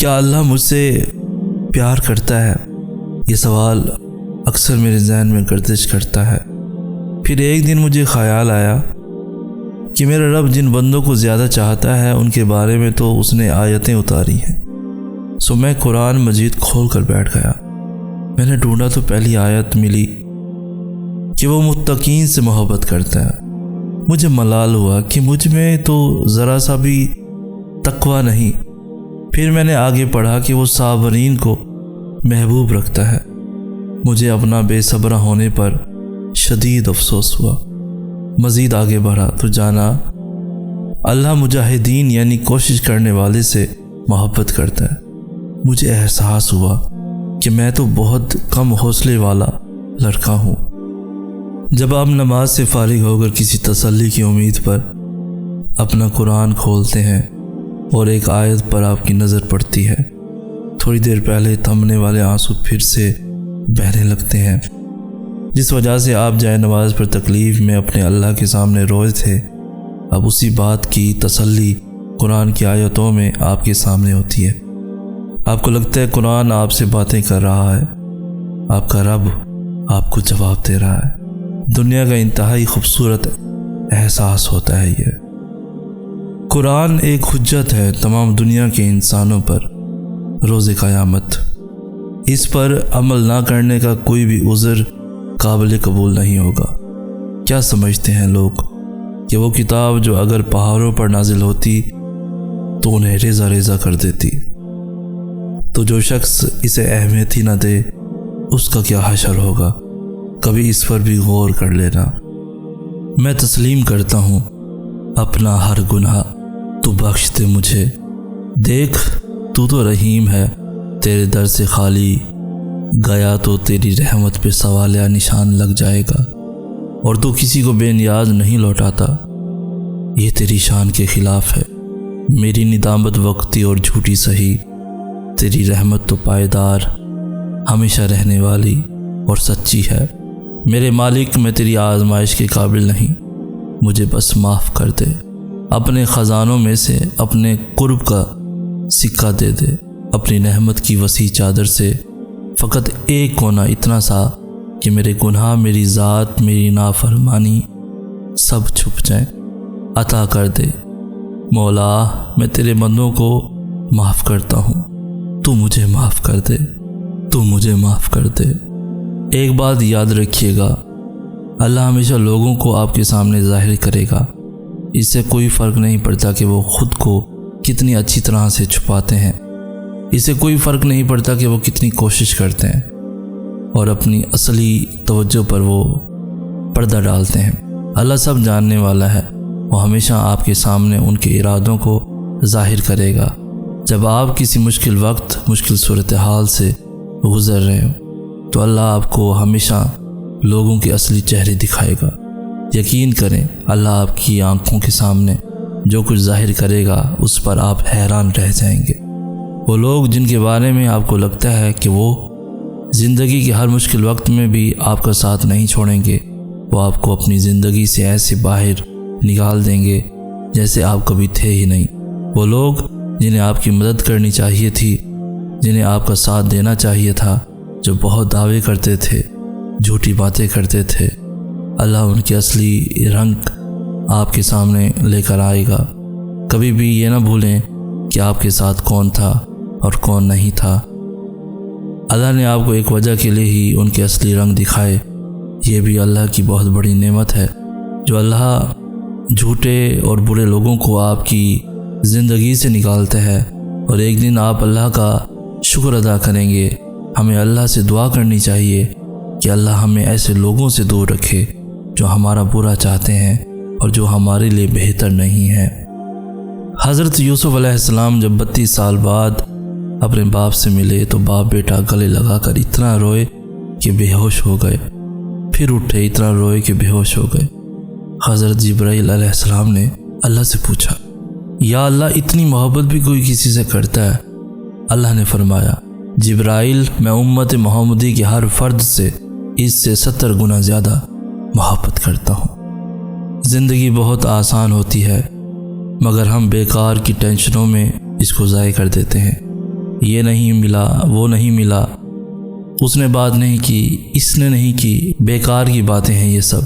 کیا اللہ مجھ سے پیار کرتا ہے؟ یہ سوال اکثر میرے ذہن میں گردش کرتا ہے۔ پھر ایک دن مجھے خیال آیا کہ میرا رب جن بندوں کو زیادہ چاہتا ہے ان کے بارے میں تو اس نے آیتیں اتاری ہیں۔ سو میں قرآن مجید کھول کر بیٹھ گیا۔ میں نے ڈھونڈا تو پہلی آیت ملی کہ وہ متقین سے محبت کرتا ہے۔ مجھے ملال ہوا کہ مجھ میں تو ذرا سا بھی تقویٰ نہیں۔ پھر میں نے آگے پڑھا کہ وہ صابرین کو محبوب رکھتا ہے۔ مجھے اپنا بے صبرہ ہونے پر شدید افسوس ہوا۔ مزید آگے بڑھا تو جانا اللہ مجاہدین یعنی کوشش کرنے والے سے محبت کرتا ہے۔ مجھے احساس ہوا کہ میں تو بہت کم حوصلے والا لڑکا ہوں۔ جب آپ نماز سے فارغ ہو کر کسی تسلی کی امید پر اپنا قرآن کھولتے ہیں اور ایک آیت پر آپ کی نظر پڑتی ہے، تھوڑی دیر پہلے تھمنے والے آنسو پھر سے بہنے لگتے ہیں۔ جس وجہ سے آپ جائے نماز پر تکلیف میں اپنے اللہ کے سامنے روئے تھے، اب اسی بات کی تسلی قرآن کی آیتوں میں آپ کے سامنے ہوتی ہے۔ آپ کو لگتا ہے قرآن آپ سے باتیں کر رہا ہے، آپ کا رب آپ کو جواب دے رہا ہے۔ دنیا کا انتہائی خوبصورت احساس ہوتا ہے یہ۔ قرآن ایک حجت ہے تمام دنیا کے انسانوں پر روز قیامت۔ اس پر عمل نہ کرنے کا کوئی بھی عذر قابل قبول نہیں ہوگا۔ کیا سمجھتے ہیں لوگ کہ وہ کتاب جو اگر پہاڑوں پر نازل ہوتی تو انہیں ریزہ ریزہ کر دیتی، تو جو شخص اسے اہمیت ہی نہ دے اس کا کیا حشر ہوگا؟ کبھی اس پر بھی غور کر لینا۔ میں تسلیم کرتا ہوں اپنا ہر گناہ تو بخش دے مجھے، دیکھ تو رحیم ہے، تیرے در سے خالی گیا تو تیری رحمت پہ سوالیہ نشان لگ جائے گا، اور تو کسی کو بے نیاز نہیں لوٹاتا، یہ تیری شان کے خلاف ہے۔ میری ندامت وقتی اور جھوٹی سہی، تیری رحمت تو پائیدار ہمیشہ رہنے والی اور سچی ہے۔ میرے مالک میں تیری آزمائش کے قابل نہیں، مجھے بس معاف کر دے، اپنے خزانوں میں سے اپنے قرب کا سکہ دے دے، اپنی رحمت کی وسیع چادر سے فقط ایک کونا اتنا سا کہ میرے گناہ، میری ذات، میری نافرمانی سب چھپ جائیں، عطا کر دے۔ مولا میں تیرے بندوں کو معاف کرتا ہوں، تو مجھے معاف کر دے، تو مجھے معاف کر دے۔ ایک بات یاد رکھیے گا، اللہ ہمیشہ لوگوں کو آپ کے سامنے ظاہر کرے گا۔ اس سے کوئی فرق نہیں پڑتا کہ وہ خود کو کتنی اچھی طرح سے چھپاتے ہیں، اس سے کوئی فرق نہیں پڑتا کہ وہ کتنی کوشش کرتے ہیں اور اپنی اصلی توجہ پر وہ پردہ ڈالتے ہیں۔ اللہ سب جاننے والا ہے، وہ ہمیشہ آپ کے سامنے ان کے ارادوں کو ظاہر کرے گا۔ جب آپ کسی مشکل وقت، مشکل صورتحال سے گزر رہے ہوں تو اللہ آپ کو ہمیشہ لوگوں کے اصلی چہرے دکھائے گا۔ یقین کریں، اللہ آپ کی آنکھوں کے سامنے جو کچھ ظاہر کرے گا اس پر آپ حیران رہ جائیں گے۔ وہ لوگ جن کے بارے میں آپ کو لگتا ہے کہ وہ زندگی کے ہر مشکل وقت میں بھی آپ کا ساتھ نہیں چھوڑیں گے، وہ آپ کو اپنی زندگی سے ایسے باہر نکال دیں گے جیسے آپ کبھی تھے ہی نہیں۔ وہ لوگ جنہیں آپ کی مدد کرنی چاہیے تھی، جنہیں آپ کا ساتھ دینا چاہیے تھا، جو بہت دعوے کرتے تھے، جھوٹی باتیں کرتے تھے، اللہ ان کے اصلی رنگ آپ کے سامنے لے کر آئے گا۔ کبھی بھی یہ نہ بھولیں کہ آپ کے ساتھ کون تھا اور کون نہیں تھا۔ اللہ نے آپ کو ایک وجہ کے لیے ہی ان کے اصلی رنگ دکھائے۔ یہ بھی اللہ کی بہت بڑی نعمت ہے جو اللہ جھوٹے اور برے لوگوں کو آپ کی زندگی سے نکالتا ہے، اور ایک دن آپ اللہ کا شکر ادا کریں گے۔ ہمیں اللہ سے دعا کرنی چاہیے کہ اللہ ہمیں ایسے لوگوں سے دور رکھے جو ہمارا برا چاہتے ہیں اور جو ہمارے لیے بہتر نہیں ہے۔ حضرت یوسف علیہ السلام جب 32 سال بعد اپنے باپ سے ملے تو باپ بیٹا گلے لگا کر اتنا روئے کہ بے ہوش ہو گئے، پھر اٹھے، اتنا روئے کہ بے ہوش ہو گئے۔ حضرت جبرائیل علیہ السلام نے اللہ سے پوچھا، یا اللہ اتنی محبت بھی کوئی کسی سے کرتا ہے؟ اللہ نے فرمایا، جبرائیل میں امت محمدی کے ہر فرد سے اس سے 70 گنا زیادہ محبت کرتا ہوں۔ زندگی بہت آسان ہوتی ہے مگر ہم بیکار کی ٹینشنوں میں اس کو ضائع کر دیتے ہیں۔ یہ نہیں ملا، وہ نہیں ملا، اس نے بات نہیں کی، اس نے نہیں کی، بیکار کی باتیں ہیں یہ سب،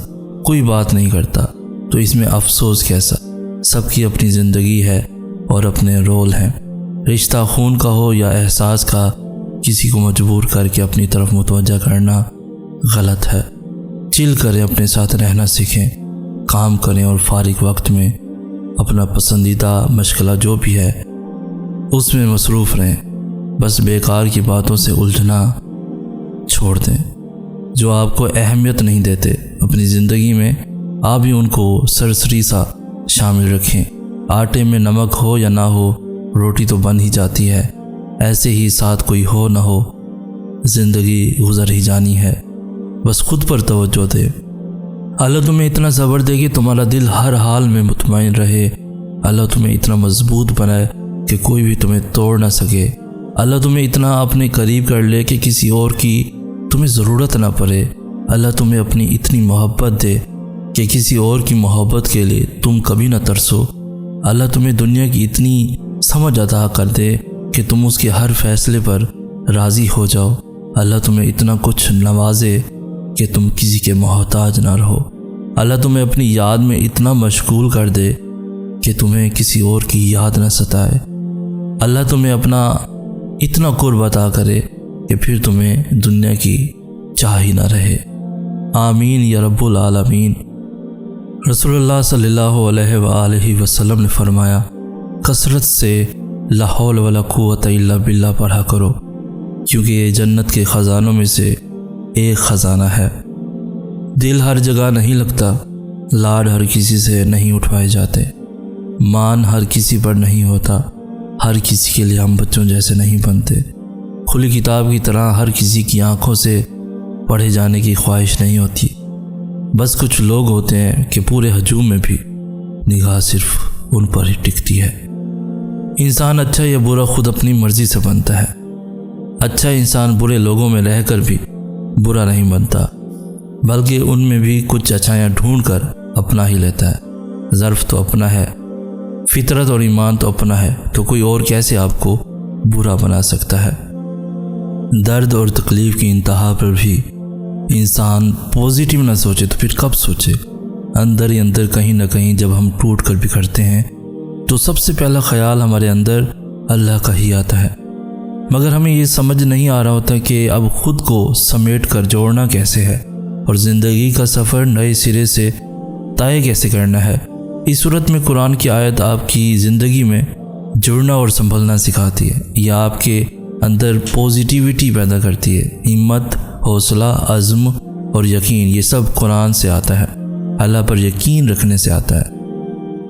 کوئی بات نہیں کرتا، تو اس میں افسوس کیسا؟ سب کی اپنی زندگی ہے اور اپنے رول ہیں۔ رشتہ خون کا ہو یا احساس کا، کسی کو مجبور کر کے اپنی طرف متوجہ کرنا غلط ہے۔ چل کریں، اپنے ساتھ رہنا سیکھیں، کام کریں اور فارغ وقت میں اپنا پسندیدہ مشغلہ جو بھی ہے اس میں مصروف رہیں۔ بس بیکار کی باتوں سے الجھنا چھوڑ دیں۔ جو آپ کو اہمیت نہیں دیتے اپنی زندگی میں، آپ بھی ان کو سرسری سا شامل رکھیں۔ آٹے میں نمک ہو یا نہ ہو، روٹی تو بن ہی جاتی ہے۔ ایسے ہی ساتھ کوئی ہو نہ ہو، زندگی گزر ہی جانی ہے۔ بس خود پر توجہ دے۔ اللہ تمہیں اتنا صبر دے کہ تمہارا دل ہر حال میں مطمئن رہے۔ اللہ تمہیں اتنا مضبوط بنائے کہ کوئی بھی تمہیں توڑ نہ سکے۔ اللہ تمہیں اتنا اپنے قریب کر لے کہ کسی اور کی تمہیں ضرورت نہ پڑے۔ اللہ تمہیں اپنی اتنی محبت دے کہ کسی اور کی محبت کے لیے تم کبھی نہ ترسو۔ اللہ تمہیں دنیا کی اتنی سمجھ عطا کر دے کہ تم اس کے ہر فیصلے پر راضی ہو جاؤ۔ اللہ تمہیں اتنا کچھ نوازے کہ تم کسی کے محتاج نہ رہو۔ اللہ تمہیں اپنی یاد میں اتنا مشغول کر دے کہ تمہیں کسی اور کی یاد نہ ستائے۔ اللہ تمہیں اپنا اتنا قرب عطا کرے کہ پھر تمہیں دنیا کی چاہ ہی نہ رہے۔ آمین یا رب العالمین۔ رسول اللہ صلی اللہ علیہ وآلہ وسلم نے فرمایا، کثرت سے لا حول ولا قوت الا باللہ پڑھا کرو، کیونکہ یہ جنت کے خزانوں میں سے ایک خزانہ ہے۔ دل ہر جگہ نہیں لگتا، لاڈ ہر کسی سے نہیں اٹھوائے جاتے، مان ہر کسی پر نہیں ہوتا، ہر کسی کے لیے ہم بچوں جیسے نہیں بنتے، کھلی کتاب کی طرح ہر کسی کی آنکھوں سے پڑھے جانے کی خواہش نہیں ہوتی۔ بس کچھ لوگ ہوتے ہیں کہ پورے ہجوم میں بھی نگاہ صرف ان پر ہی ٹکتی ہے۔ انسان اچھا یا برا خود اپنی مرضی سے بنتا ہے۔ اچھا انسان برے لوگوں میں رہ کر بھی برا نہیں بنتا، بلکہ ان میں بھی کچھ اچھائیاں ڈھونڈ کر اپنا ہی لیتا ہے۔ ظرف تو اپنا ہے، فطرت اور ایمان تو اپنا ہے، تو کوئی اور کیسے آپ کو برا بنا سکتا ہے؟ درد اور تکلیف کی انتہا پر بھی انسان پازیٹیو نہ سوچے تو پھر کب سوچے؟ اندر ہی اندر کہیں نہ کہیں جب ہم ٹوٹ کر بکھرتے ہیں تو سب سے پہلا خیال ہمارے اندر اللہ کا ہی آتا ہے، مگر ہمیں یہ سمجھ نہیں آ رہا ہوتا کہ اب خود کو سمیٹ کر جوڑنا کیسے ہے اور زندگی کا سفر نئے سرے سے طے کیسے کرنا ہے۔ اس صورت میں قرآن کی آیت آپ کی زندگی میں جڑنا اور سنبھلنا سکھاتی ہے۔ یہ آپ کے اندر پازیٹیوٹی پیدا کرتی ہے۔ ہمت، حوصلہ، عزم اور یقین، یہ سب قرآن سے آتا ہے، اللہ پر یقین رکھنے سے آتا ہے۔